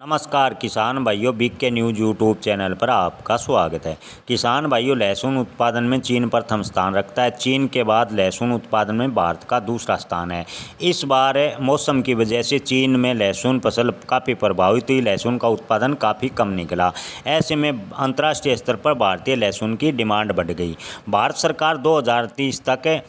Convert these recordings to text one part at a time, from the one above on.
नमस्कार किसान भाइयों, बीके न्यूज यूट्यूब चैनल पर आपका स्वागत है। किसान भाइयों, लहसुन उत्पादन में चीन प्रथम स्थान रखता है। चीन के बाद लहसुन उत्पादन में भारत का दूसरा स्थान है। इस बार मौसम की वजह से चीन में लहसुन फसल काफ़ी प्रभावित हुई। लहसुन का उत्पादन काफ़ी कम निकला। ऐसे में अंतर्राष्ट्रीय स्तर पर भारतीय लहसुन की डिमांड बढ़ गई। भारत सरकार 2030 तक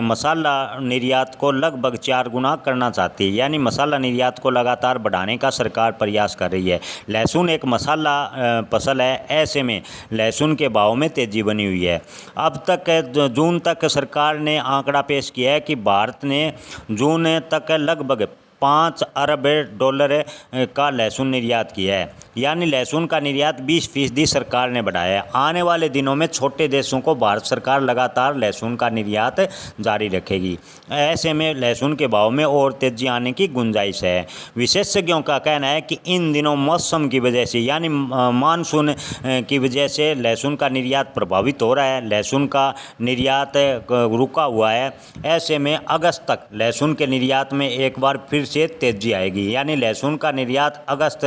मसाला निर्यात को लगभग 4 गुना करना चाहती है, यानी मसाला निर्यात को लगातार बढ़ाने का सरकार प्रयास कर रही है। लहसुन एक मसाला फसल है। ऐसे में लहसुन के भाव में तेजी बनी हुई है। अब तक जून तक सरकार ने आंकड़ा पेश किया है कि भारत ने जून तक लगभग 5 अरब डॉलर का लहसुन निर्यात किया है, यानी लहसुन का निर्यात 20% सरकार ने बढ़ाया है। आने वाले दिनों में छोटे देशों को भारत सरकार लगातार लहसुन का निर्यात जारी रखेगी। ऐसे में लहसुन के भाव में और तेजी आने की गुंजाइश है। विशेषज्ञों का कहना है कि इन दिनों मौसम की वजह से, यानी मानसून की वजह से लहसुन का निर्यात प्रभावित हो रहा है। लहसुन का निर्यात रुका हुआ है। ऐसे में अगस्त तक लहसुन के निर्यात में एक बार फिर से तेजी आएगी, यानी लहसुन का निर्यात अगस्त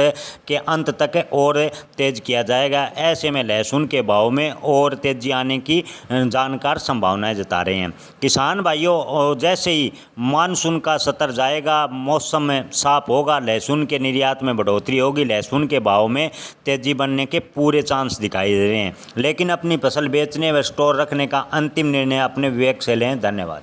के अंत तक और तेज किया जाएगा। ऐसे में लहसुन के भाव में और तेजी आने की जानकार संभावनाएं जता रहे हैं। किसान भाइयों, जैसे ही मानसून का सत्र जाएगा, मौसम साफ होगा, लहसुन के निर्यात में बढ़ोतरी होगी। लहसुन के भाव में तेजी बनने के पूरे चांस दिखाई दे रहे हैं। लेकिन अपनी फसल बेचने व स्टोर रखने का अंतिम निर्णय अपने विवेक से लें। धन्यवाद।